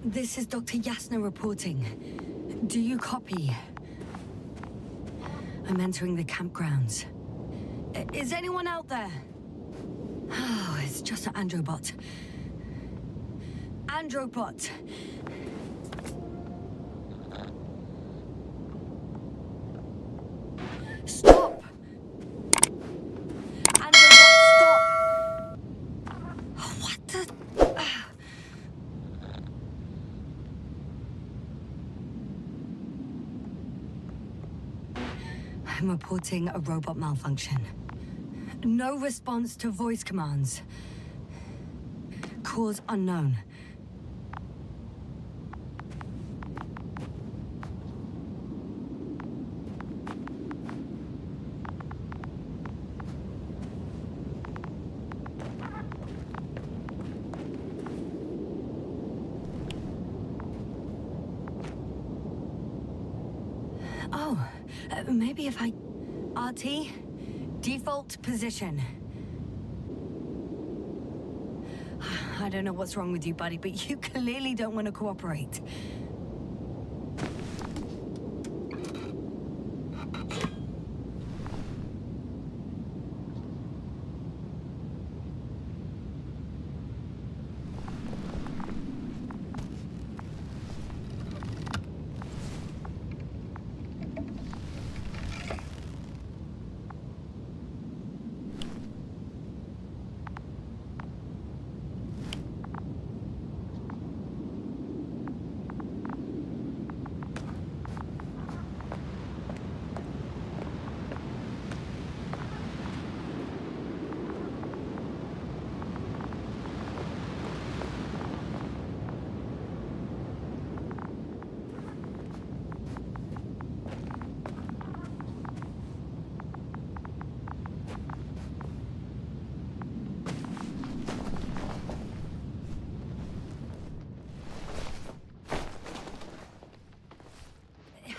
This is Dr. Yasna reporting. Do you copy? I'm entering the campgrounds. Is anyone out there? Oh, it's just an Androbot. Androbot! Stop! Androbot, stop! What the... I'm reporting a robot malfunction. No response to voice commands. Cause unknown. Oh, maybe if I... RT? Default position. I don't know what's wrong with you, buddy, but you clearly don't want to cooperate.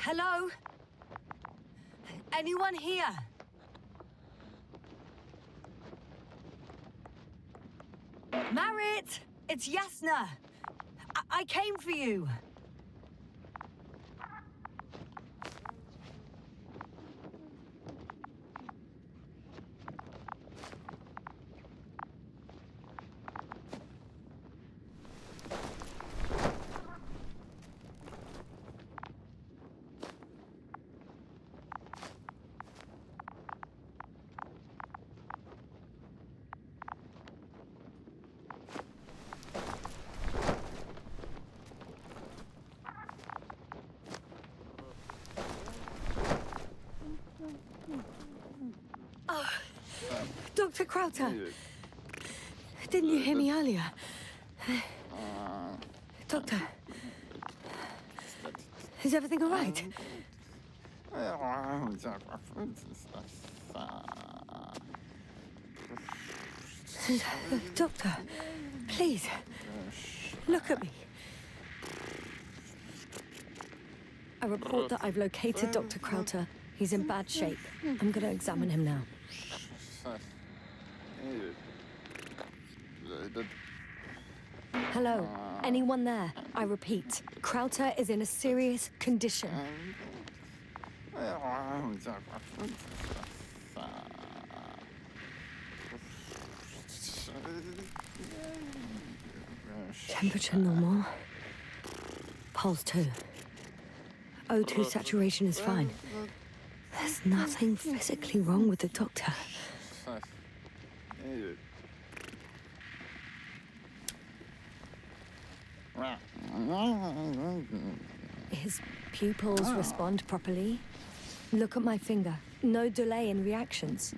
Hello? Anyone here? Marit! It's Yasna! I came for you! Dr. Krauter, didn't you hear me earlier? Doctor, is everything all right? Doctor, please, look at me. I report that I've located Dr. Krauter. He's in bad shape. I'm going to examine him now. Hello? Anyone there? I repeat, Krauter is in a serious condition. Temperature normal. Pulse 2. O2 saturation is fine. There's nothing physically wrong with the doctor. His pupils respond properly. Look at my finger. No delay in reactions.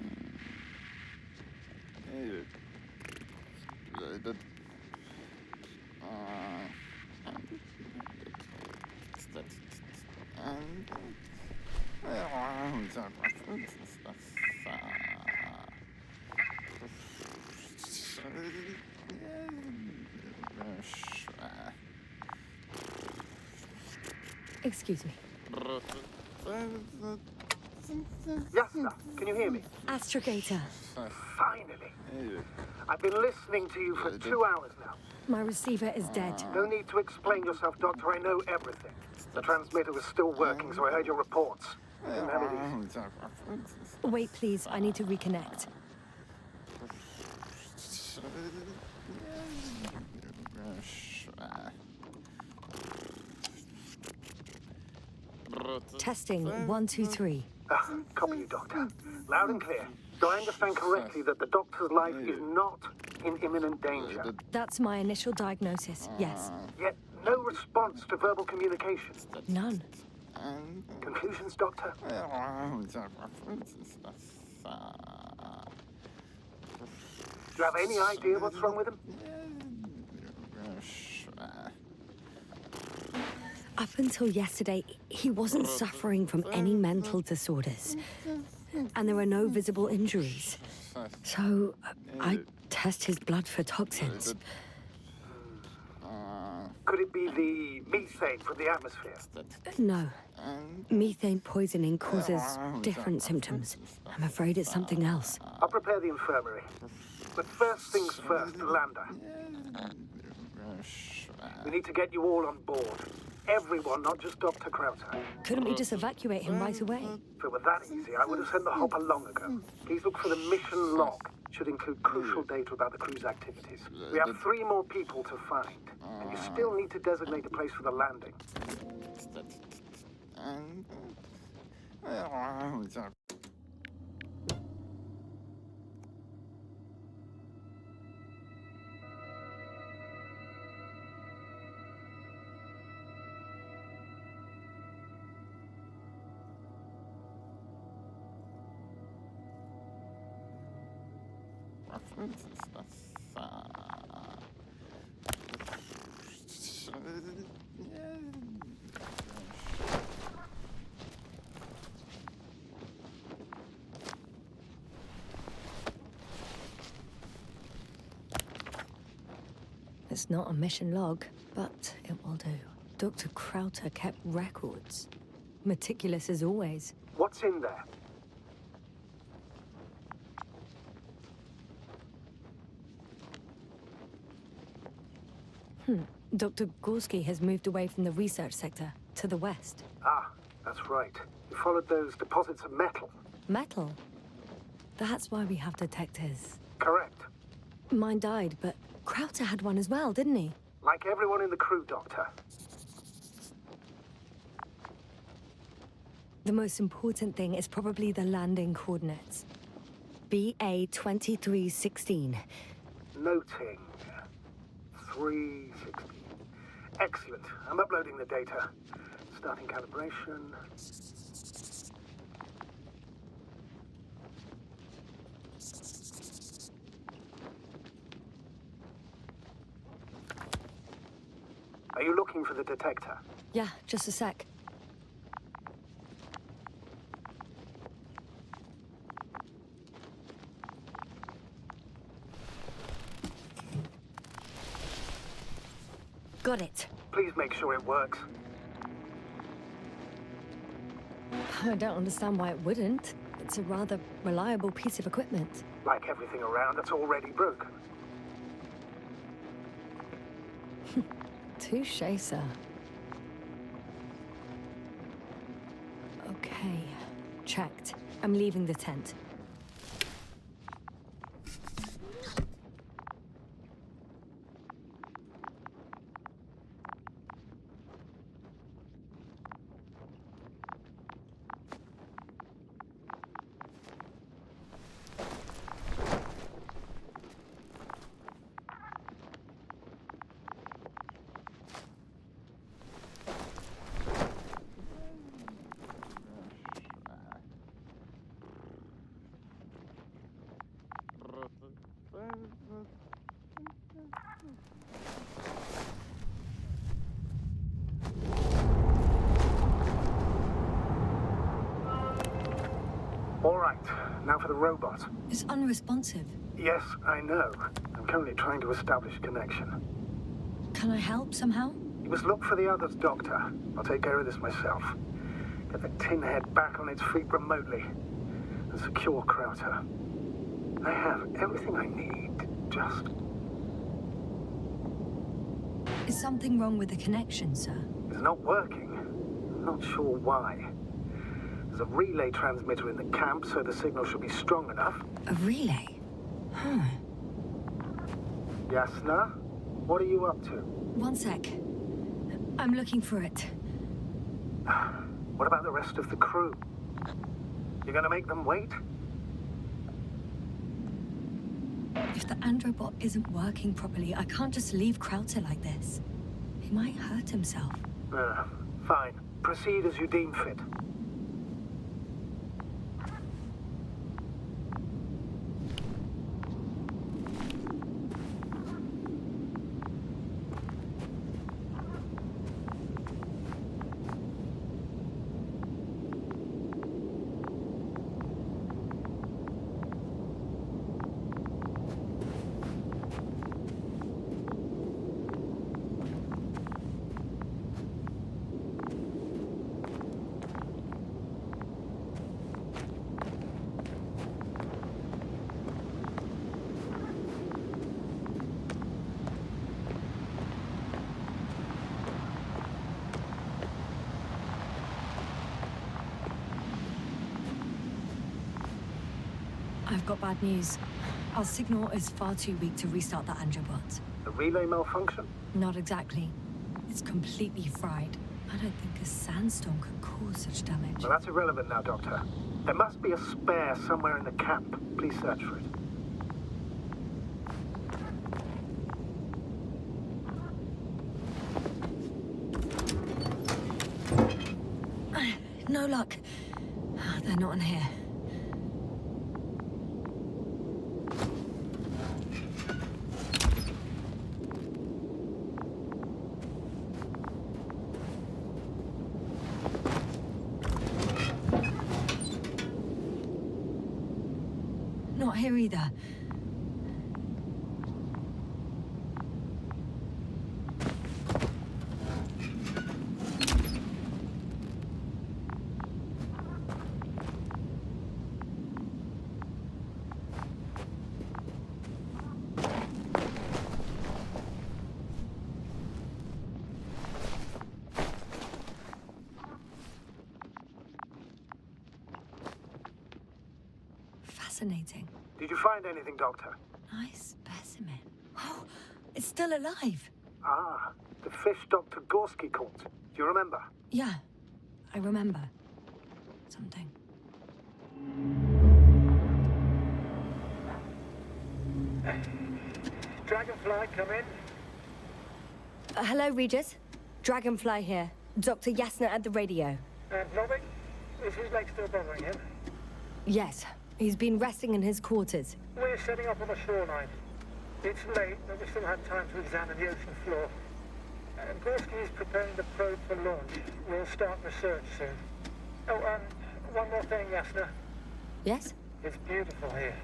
Excuse me. Yasna, can you hear me? Astrogator. Finally. I've been listening to you for 2 hours now. My receiver is dead. No need to explain yourself, Doctor. I know everything. The transmitter was still working, so I heard your reports. Didn't have it easy. Wait, please. I need to reconnect. Testing 1, 2, 3. Copy you, Doctor. Loud and clear. Do I understand correctly that the Doctor's life is not in imminent danger? That's my initial diagnosis, yes. Yet no response to verbal communication. None. Conclusions, Doctor? Do you have any idea what's wrong with him? Up until yesterday, he wasn't suffering from any mental disorders. And there are no visible injuries. So, I test his blood for toxins. Could it be the methane from the atmosphere? No. Methane poisoning causes different symptoms. I'm afraid it's something else. I'll prepare the infirmary. But first things first, the lander. We need to get you all on board. Everyone, not just Dr. Krauter. Couldn't we just evacuate him right away? If it were that easy, I would have sent the hopper long ago. Please look for the mission log. Should include crucial data about the crew's activities. We have 3 more people to find. And you still need to designate a place for the landing. It's not a mission log, but it will do. Dr. Krauter kept records. Meticulous as always. What's in there? Dr. Gorsky has moved away from the research sector to the west. Ah, that's right. You followed those deposits of metal. Metal? That's why we have detectors. Correct. Mine died, but Krauter had one as well, didn't he? Like everyone in the crew, Doctor. The most important thing is probably the landing coordinates. BA 2316. Noting. 316. Excellent. I'm uploading the data. Starting calibration. Are you looking for the detector? Yeah, just a sec. Got it. Please make sure it works. I don't understand why it wouldn't. It's a rather reliable piece of equipment. Like everything around that's already broken. Touché, sir. Okay, checked. I'm leaving the tent. All right, now for the robot. It's unresponsive. Yes, I know. I'm currently trying to establish a connection. Can I help somehow? You must look for the others, Doctor. I'll take care of this myself. Get the tin head back on its feet remotely. And secure Krauter. I have everything I need. Just Is something wrong with the connection, sir? It's not working. Not sure why. There's a relay transmitter in the camp, so the signal should be strong enough. A relay? Huh. Yasna, what are you up to? One sec. I'm looking for it. What about the rest of the crew? You're gonna make them wait? If the Androbot isn't working properly, I can't just leave Krauter like this. He might hurt himself. Fine. Proceed as you deem fit. I've got bad news. Our signal is far too weak to restart the Androbot. The relay malfunction? Not exactly. It's completely fried. I don't think a sandstorm could cause such damage. Well, that's irrelevant now, Doctor. There must be a spare somewhere in the camp. Please search for it. No luck. They're not in here. Not here either. Fascinating. Did you find anything, Doctor? Nice specimen. Oh, it's still alive. Ah, the fish Dr. Gorsky caught. Do you remember? Yeah, I remember. Something. Dragonfly, come in. Hello, Regis. Dragonfly here. Dr. Yasna at the radio. Novak? Is his leg still bothering him? Yes, he's been resting in his quarters. We're setting up on the shoreline. It's late, but we still have time to examine the ocean floor. Gorsky is preparing the probe for launch. We'll start research soon. Oh, one more thing, Yasna. Yes? It's beautiful here.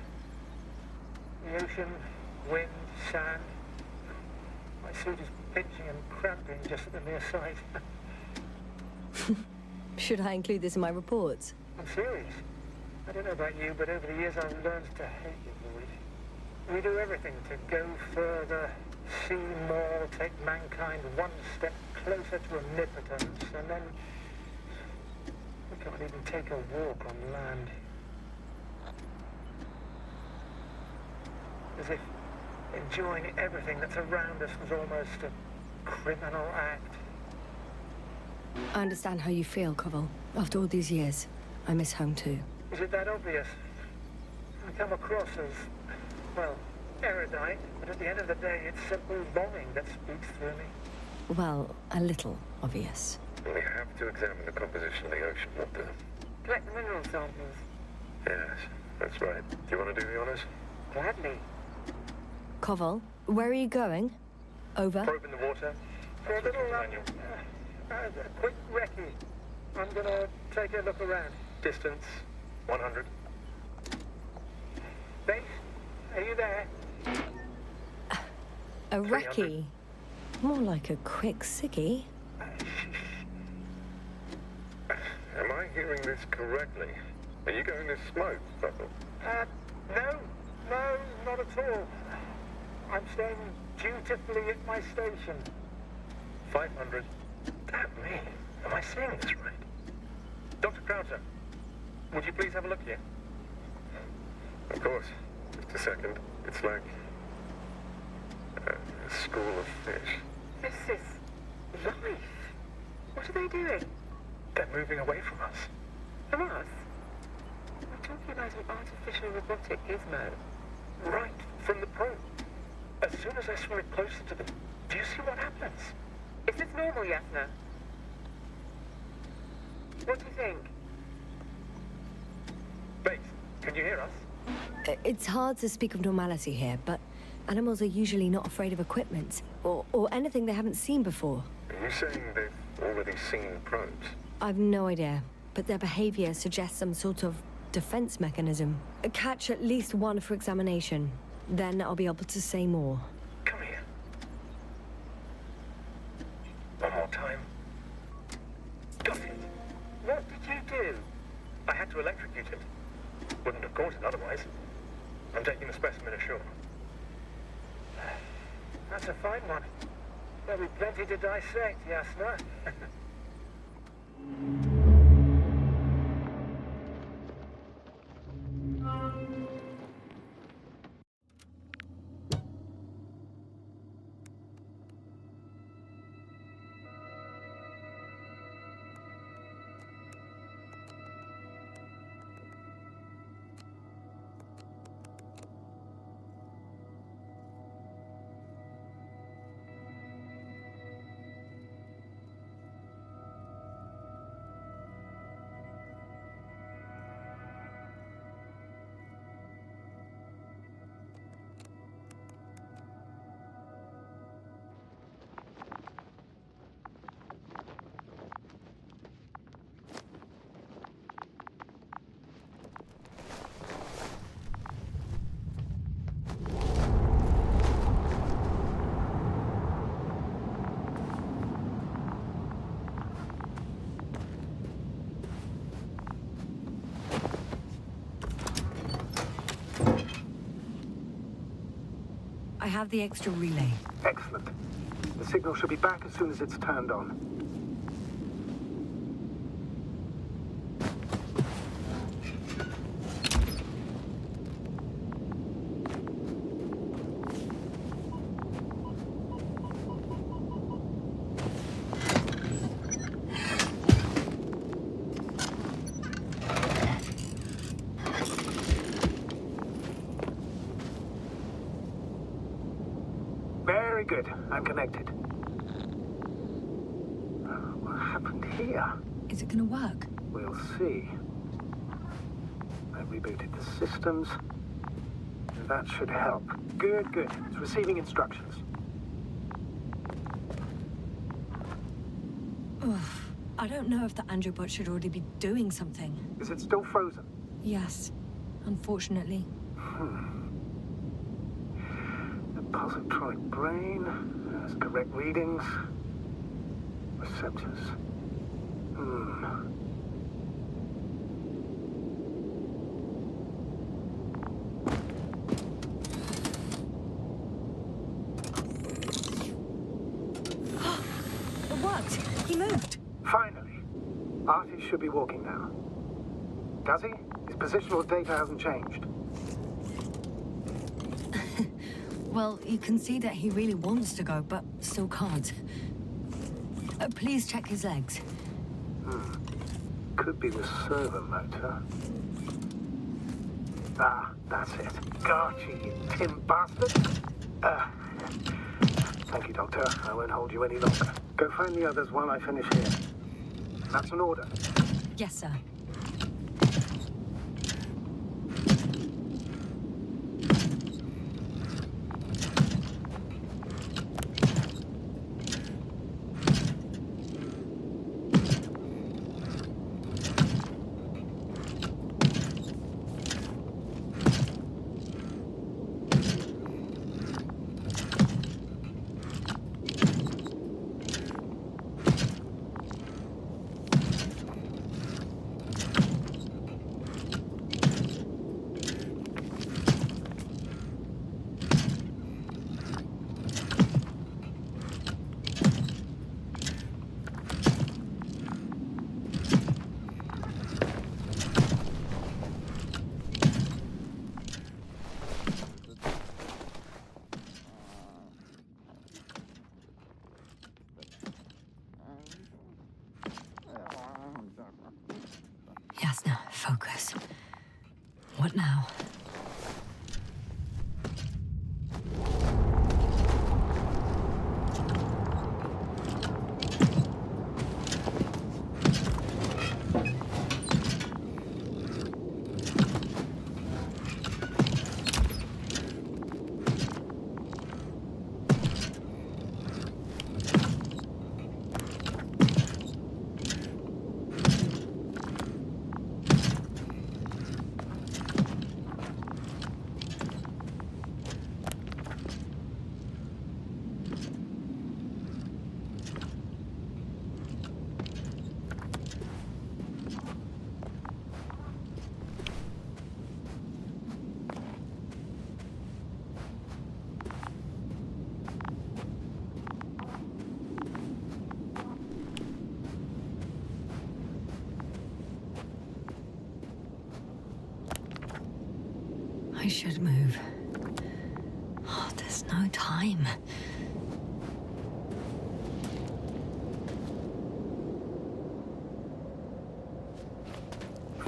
The ocean, wind, sand. My suit is pinching and cramping just at the mere sight. Should I include this in my reports? I'm serious. I don't know about you, but over the years I've learned to hate you, Marit. We do everything to go further, see more, take mankind one step closer to omnipotence, and then we can't even take a walk on land. As if enjoying everything that's around us was almost a criminal act. I understand how you feel, Koval. After all these years, I miss home too. Is it that obvious? I come across as, well, erudite, but at the end of the day, it's simple longing that speaks through me. Well, a little obvious. We have to examine the composition of the ocean, Doctor. Collect the mineral samples. Yes, that's right. Do you want to do the honors? Gladly. Koval, where are you going? Over. Probe in the water. For a little, Manual. a quick recce. I'm gonna take a look around. Distance 100. Base, are you there? A recce. More like a quick ciggy. Am I hearing this correctly? Are you going to smoke, Doctor? No, not at all. I'm staying dutifully at my station. 500. Damn me. Am I seeing this right? Dr. Krauser, would you please have a look here? Of course. Just a second. It's like a school of fish. This is life. What are they doing? They're moving away from us. From us? We're talking about an artificial robotic gizmo. Right from the probe. As soon as I swim it closer to them, do you see what happens? Is this normal, Yasna? What do you think? Base, can you hear us? It's hard to speak of normality here, but animals are usually not afraid of equipment or anything they haven't seen before. Are you saying they've already seen probes? I've no idea, but their behavior suggests some sort of defense mechanism. Catch at least one for examination. Then I'll be able to say more. Come here. One more time. Got it. What did you do? I had to electrocute it. Wouldn't have caught it otherwise. I'm taking the specimen ashore. That's a fine one. There'll be plenty to dissect, Yasna. I have the extra relay. Excellent. The signal should be back as soon as it's turned on. Very good. I'm connected. What happened here? Is it gonna work? We'll see. I rebooted the systems. That should help. Good, good. It's receiving instructions. Oof. I don't know if the Androbot should already be doing something. Is it still frozen? Yes, unfortunately. The positronic brain has correct readings. Receptors. It worked! He moved! Finally. Artie should be walking now. Does he? His positional data hasn't changed. Well, you can see that he really wants to go, but still can't. Please check his legs. Could be the servo motor. Ah, that's it. Gotcha, you tin bastard. Thank you, Doctor. I won't hold you any longer. Go find the others while I finish here. That's an order. Yes, sir. should move. Oh, there's no time.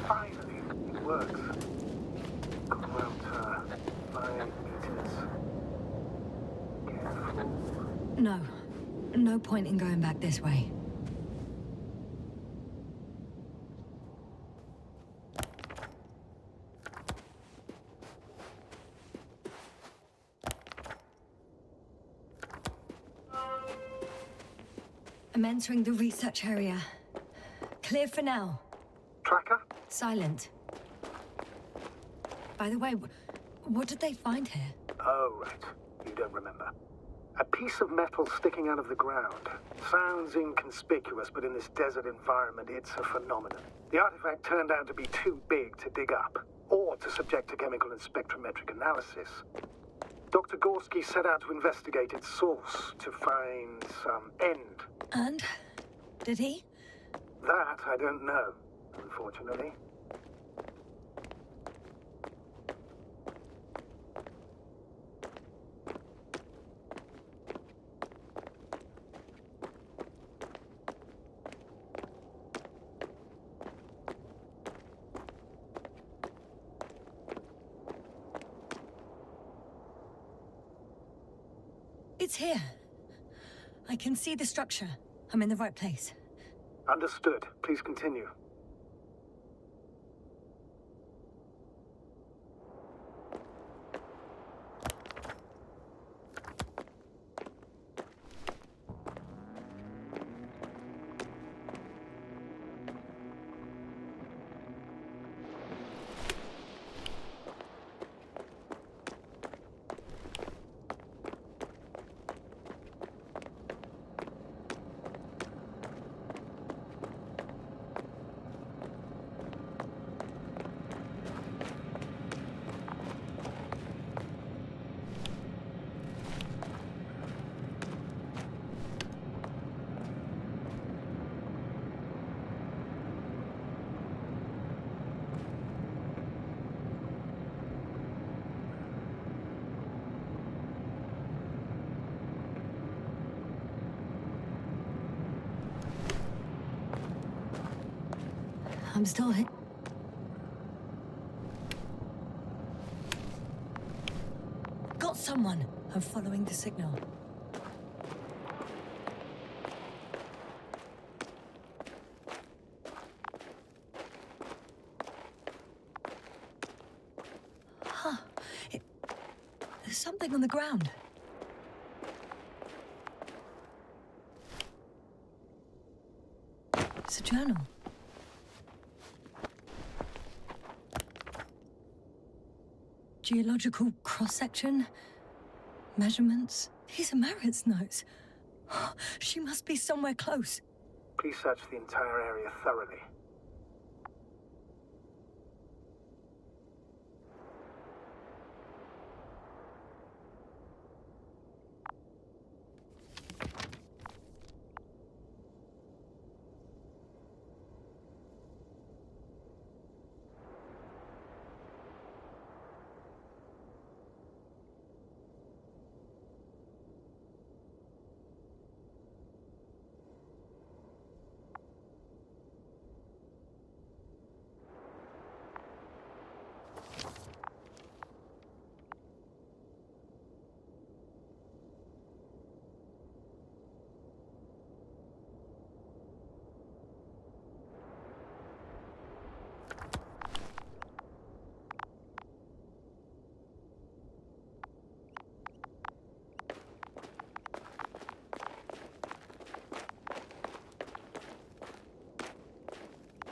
Finally, it works. Got about 5 meters. Careful. No. No point in going back this way. I'm entering the research area. Clear for now. Tracker? Silent. By the way, what did they find here? Oh, right. You don't remember. A piece of metal sticking out of the ground. Sounds inconspicuous, but in this desert environment, it's a phenomenon. The artifact turned out to be too big to dig up, or to subject to chemical and spectrometric analysis. Dr. Gorsky set out to investigate its source, to find some end. And? Did he? That I don't know, unfortunately. It's here. I can see the structure. I'm in the right place. Understood. Please continue. I'm still here. Got someone. I'm following the signal. Huh. There's something on the ground. It's a journal. Geological cross-section, measurements. These are Marit's notes. She must be somewhere close. Please search the entire area thoroughly.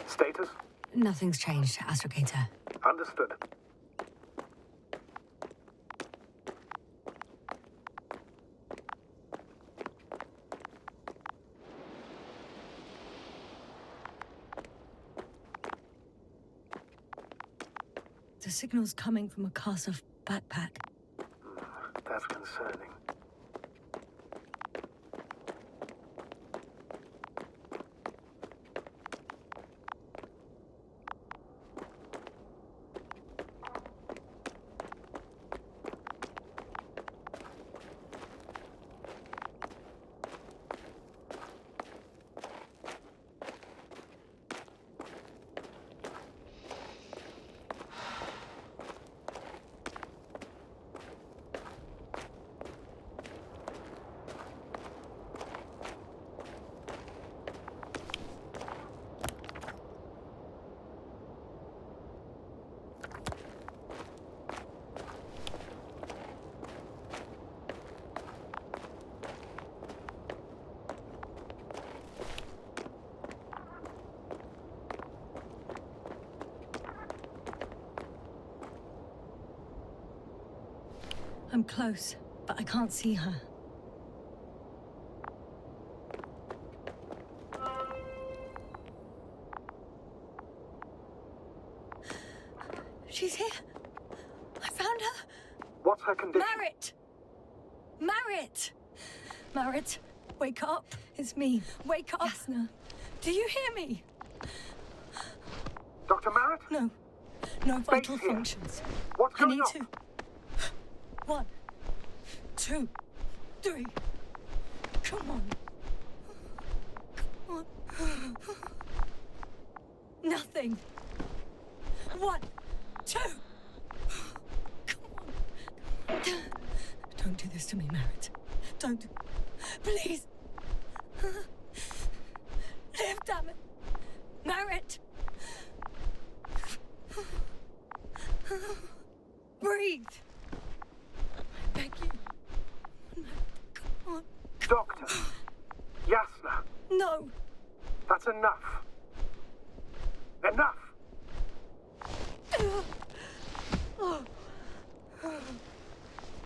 Status? Nothing's changed, Astrogator. Understood. The signal's coming from a cast-off backpack. That's concerning. I'm close, but I can't see her. She's here. I found her. What's her condition? Marit! Marit! Marit, wake up. It's me. Wake up. Yasna, do you hear me? Dr. Marit? No. No vital here. functions. What's I going need on? to. 1, 2, 3. Come on. Come on. Nothing. 1, 2. Come on. Don't do this to me, Marit. Don't. Please. Live, damn it. Marit. Breathe. I beg you. Come on. Doctor. Yasna. No. That's enough. Enough!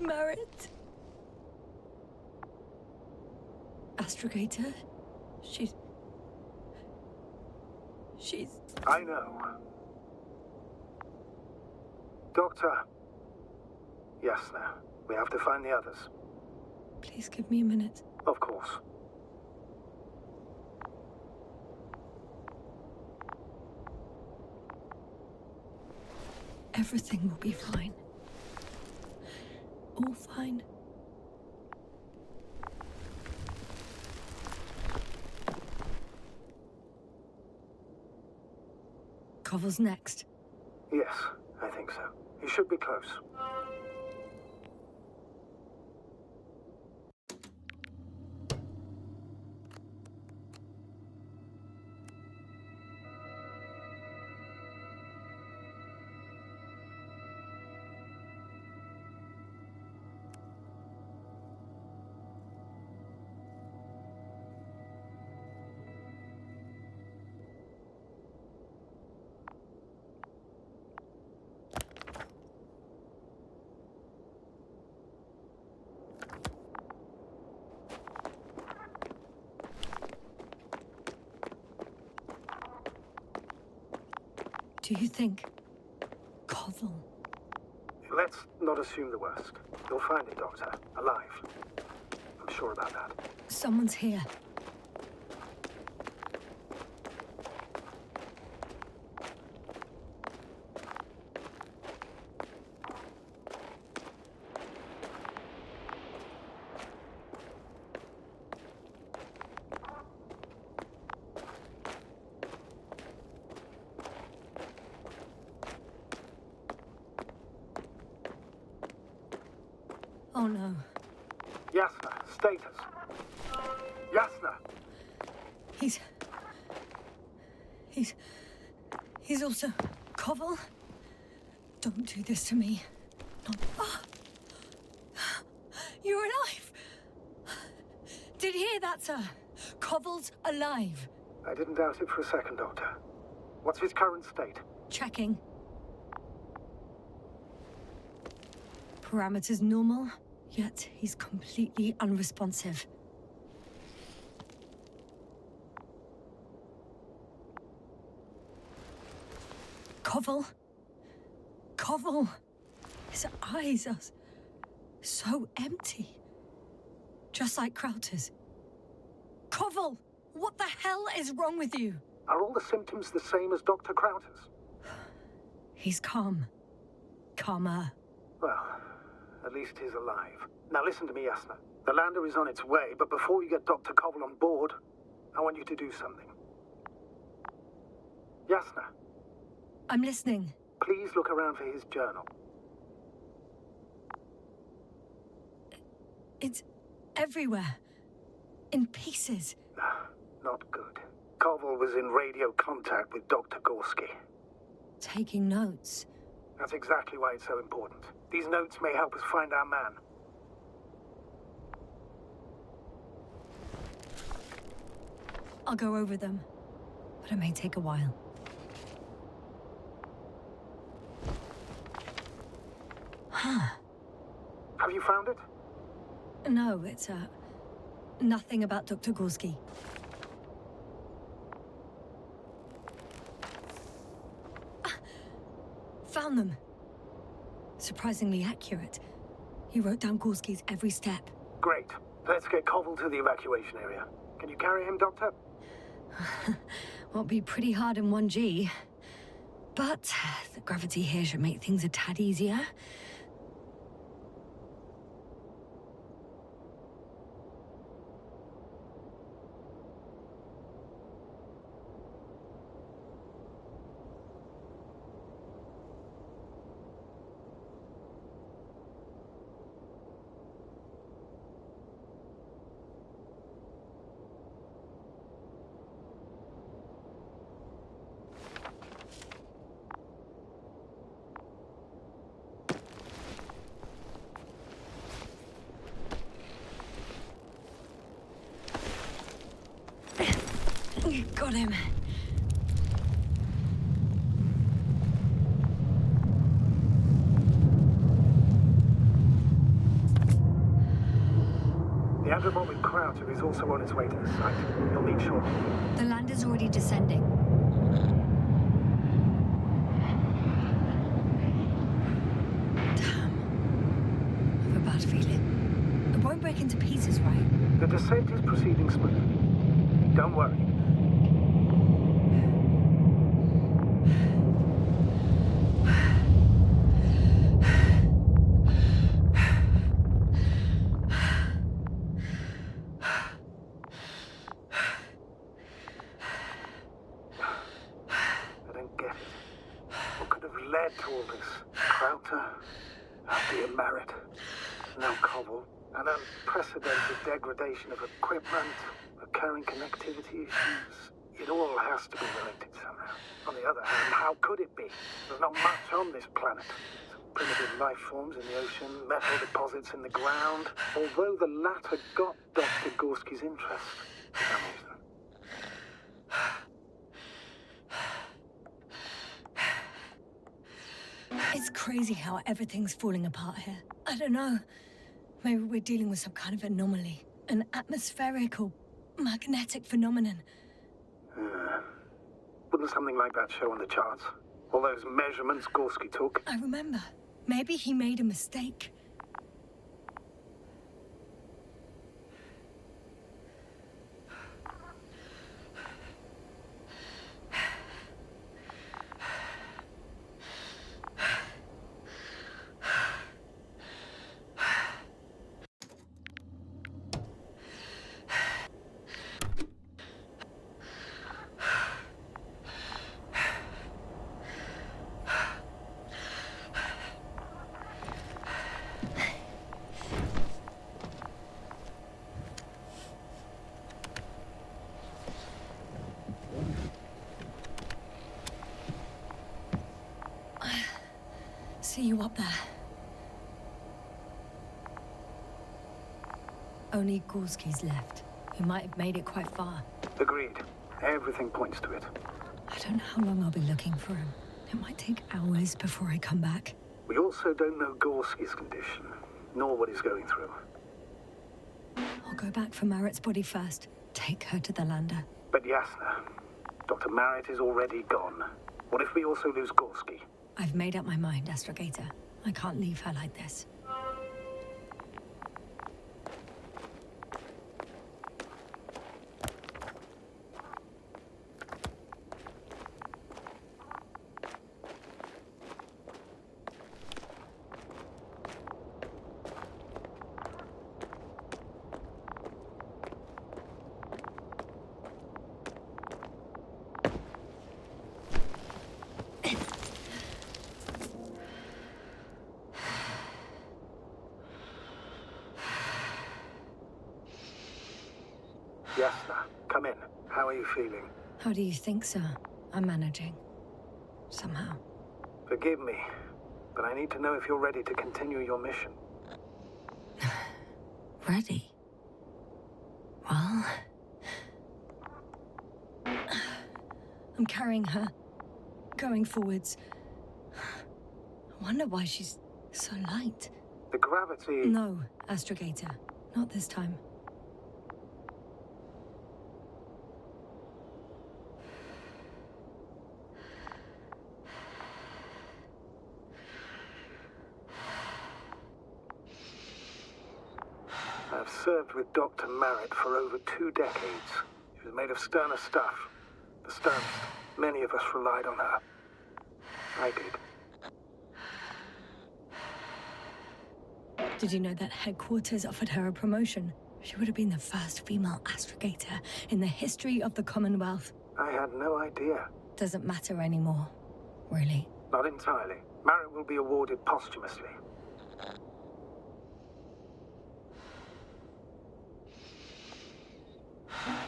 Marit. Astrogator. She's... I know. Doctor. Yasna, we have to find the others. Please give me a minute. Of course. Everything will be fine. All fine. Koval's next. Yes, I think so. He should be close. Do you think... Koval? Let's not assume the worst. You'll find it, Doctor. Alive. I'm sure about that. Someone's here. Oh no. Yasna, status. Yasna! He's also... Koval? Don't do this to me. Not... Oh. You're alive! Did you hear that, sir? Koval's alive. I didn't doubt it for a second, Doctor. What's his current state? Checking. Parameters normal, yet he's completely unresponsive. Koval? Koval! His eyes are so empty. Just like Krauter's. Koval! What the hell is wrong with you? Are all the symptoms the same as Dr. Krauter's? He's calm. Calmer. Well, at least he's alive. Now listen to me, Yasna. The lander is on its way, but before you get Dr. Koval on board, I want you to do something. Yasna, I'm listening. please look around for his journal. It's everywhere. In pieces. Not good. Koval was in radio contact with Dr. Gorsky. Taking notes. That's exactly why it's so important. These notes may help us find our man. I'll go over them. But it may take a while. Huh. Have you found it? No, it's, nothing about Dr. Gorsky. Found them. Surprisingly accurate. He wrote down Gorsky's every step. Great. Let's get Koval to the evacuation area. Can you carry him, Doctor? Won't be pretty hard in 1G. But the gravity here should make things a tad easier. Got him. The Androbot with Croucher is also on its way to the site. You'll meet shortly. The lander's already descending. Damn. I have a bad feeling. It won't break into pieces, right? The descent is proceeding smoothly. Don't worry. To all this. Krauter, dear Marit, now Koval, an unprecedented degradation of equipment, recurring connectivity issues. It all has to be related somehow. On the other hand, how could it be? There's not much on this planet. Some primitive life forms in the ocean, metal deposits in the ground. Although the latter got Dr. Gorsky's interest, for some reason. It's crazy how everything's falling apart here. I don't know. Maybe we're dealing with some kind of anomaly. An atmospheric or magnetic phenomenon. Wouldn't something like that show on the charts? All those measurements Gorsky took? I remember. Maybe he made a mistake. See you up there. Only Gorsky's left. He might have made it quite far. Agreed. Everything points to it. I don't know how long I'll be looking for him. It might take hours before I come back. We also don't know Gorsky's condition, nor what he's going through. I'll go back for Marit's body first. Take her to the lander. But Yasna, Dr. Marit is already gone. What if we also lose Gorsky? I've made up my mind, Astrogator. I can't leave her like this. Yasna, come in. How are you feeling? How do you think, sir? I'm managing. Somehow. Forgive me, but I need to know if you're ready to continue your mission. Ready? Well... I'm carrying her. Going forwards. I wonder why she's so light. The gravity... No, Astrogator. Not this time. I've served with Dr. Marit for over 2 decades. She was made of sterner stuff. The sternest. Many of us relied on her. I did. Did you know that headquarters offered her a promotion? She would have been the first female astrogator in the history of the Commonwealth. I had no idea. Doesn't matter anymore, really. Not entirely. Marit will be awarded posthumously.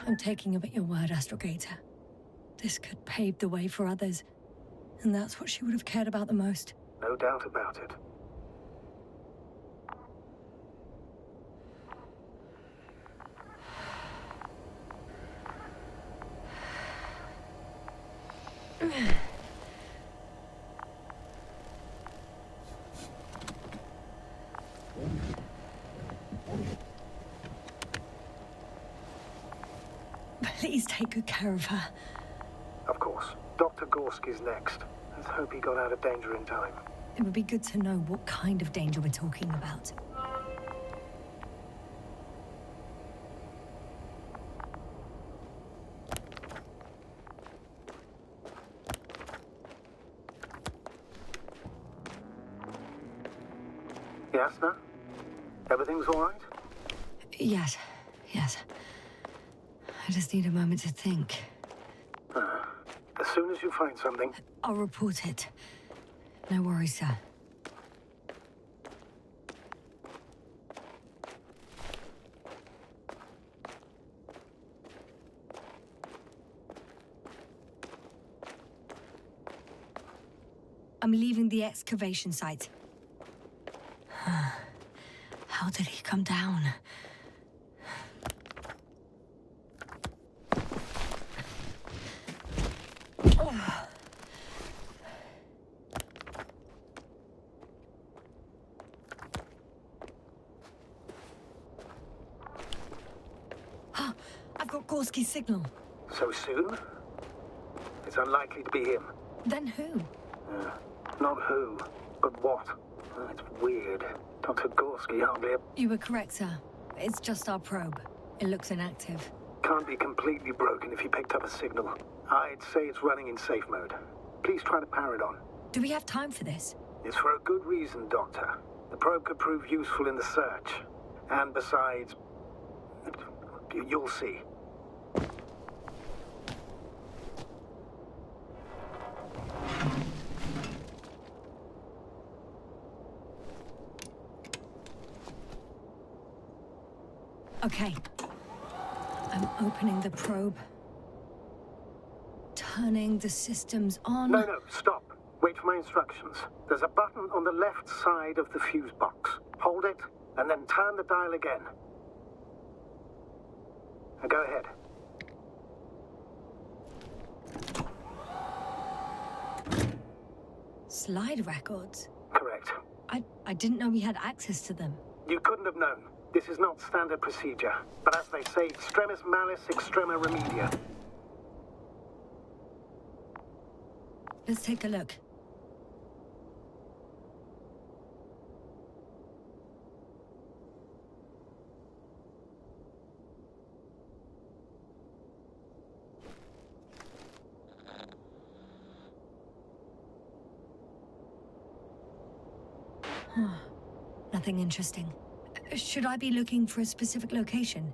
I'm taking you at your word, Astrogator. This could pave the way for others. And that's what she would have cared about the most. No doubt about it. Please take good care of her. Of course. Dr. Gorsky's next. Let's hope he got out of danger in time. It would be good to know what kind of danger we're talking about. Yasna? Everything's all right? Yes. I just need a moment to think. As soon as you find something... I'll report it. No worries, sir. I'm leaving the excavation site. How did he come down? I've got Gorsky's signal. So soon? It's unlikely to be him. Then who? Not who, but what. It's weird. Dr. Gorsky hardly... You were correct, sir. It's just our probe. It looks inactive. Can't be completely broken if he picked up a signal. I'd say it's running in safe mode. Please try to power it on. Do we have time for this? It's for a good reason, Doctor. The probe could prove useful in the search. And besides... You'll see. Okay. I'm opening the probe. Turning the systems on. No, stop. Wait for my instructions. There's a button on the left side of the fuse box. Hold it, and then turn the dial again. Now go ahead. Slide records? Correct. I didn't know we had access to them. You couldn't have known. This is not standard procedure. But as they say, extremis malis, extrema remedia. Let's take a look. Nothing interesting. Should I be looking for a specific location?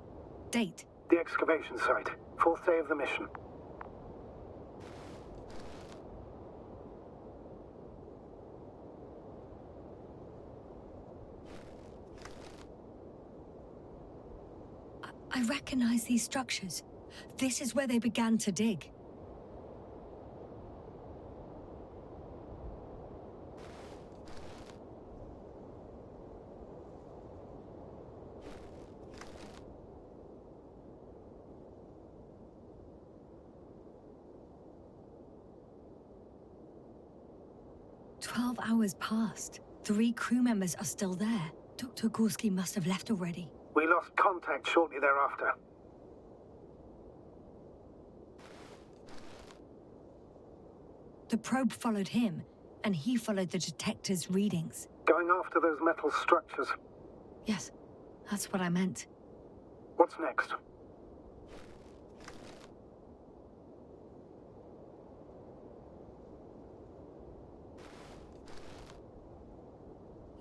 Date? The excavation site. 4th day of the mission. I recognize these structures. This is where they began to dig. "12 hours passed. 3 crew members are still there. Dr. Gorsky must have left already. We lost contact shortly thereafter. The probe followed him, and he followed the detector's readings. Going after those metal structures. Yes, that's what I meant. What's next?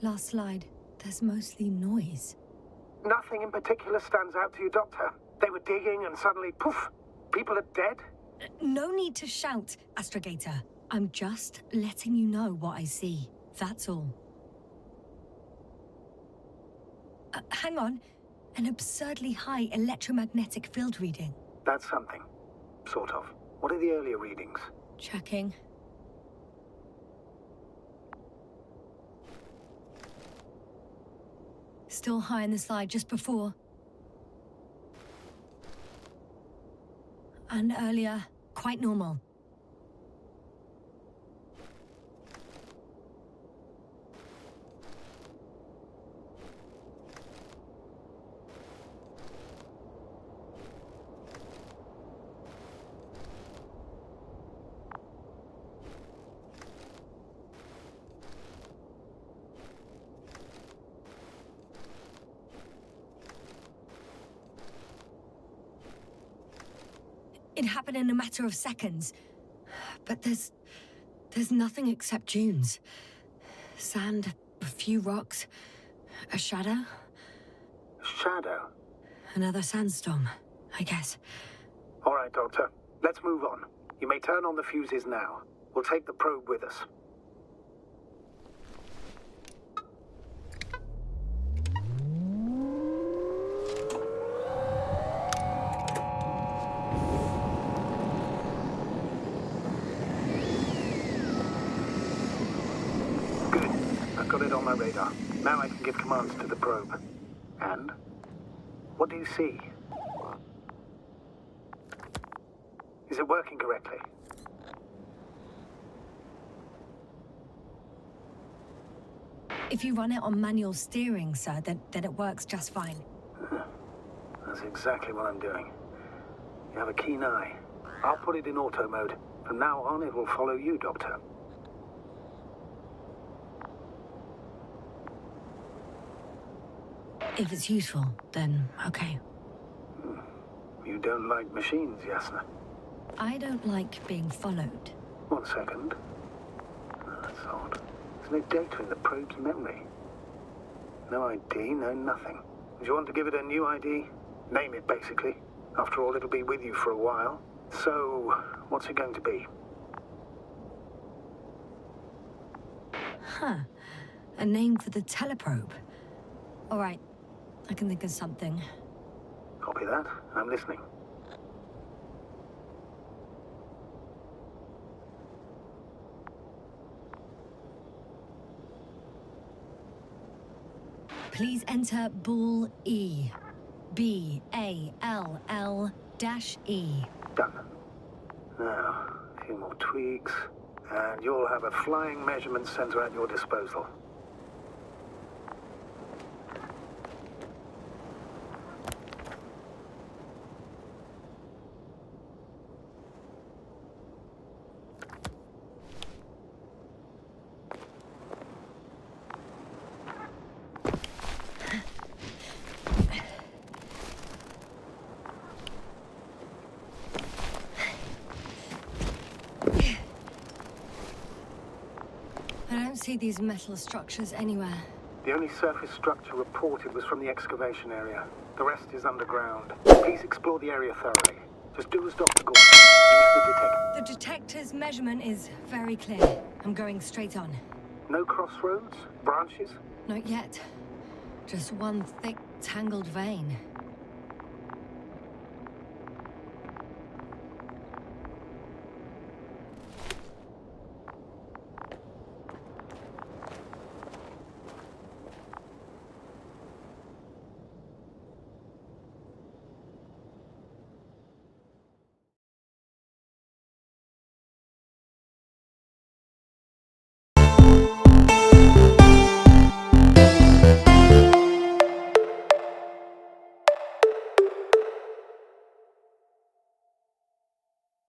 Last slide. There's mostly noise. Nothing in particular stands out to you, Doctor? They were digging and suddenly, poof, people are dead? No need to shout, Astrogator. I'm just letting you know what I see. That's all. Hang on. An absurdly high electromagnetic field reading. That's something. Sort of. What are the earlier readings? Checking. Still high in the slide just before. And earlier, quite normal. It happened in a matter of seconds. But there's nothing except dunes. Sand, a few rocks, a shadow. Shadow? Another sandstorm, I guess. All right, Doctor. Let's move on. You may turn on the fuses now. We'll take the probe with us. Got it on my radar. Now I can give commands to the probe. And? What do you see? Is it working correctly? If you run it on manual steering, sir, then it works just fine. That's exactly what I'm doing. You have a keen eye. I'll put it in auto mode. From now on, it will follow you, Doctor. If it's useful, then okay. You don't like machines, Yasna? I don't like being followed. 1 second. Oh, that's odd. There's no data in the probe's memory. No ID, no nothing. Do you want to give it a new ID? Name it, basically. After all, it'll be with you for a while. So, what's it going to be? Huh. A name for the teleprobe. All right. I can think of something. Copy that. I'm listening. Please enter ball E. B-A-L-L-E. Done. Now, a few more tweaks, and you'll have a flying measurement center at your disposal. I don't see these metal structures anywhere. The only surface structure reported was from the excavation area. The rest is underground. Please explore the area thoroughly. Just do as Dr. Gorsky. Use the detector. The detector's measurement is very clear. I'm going straight on. No crossroads? Branches? Not yet. Just one thick, tangled vein.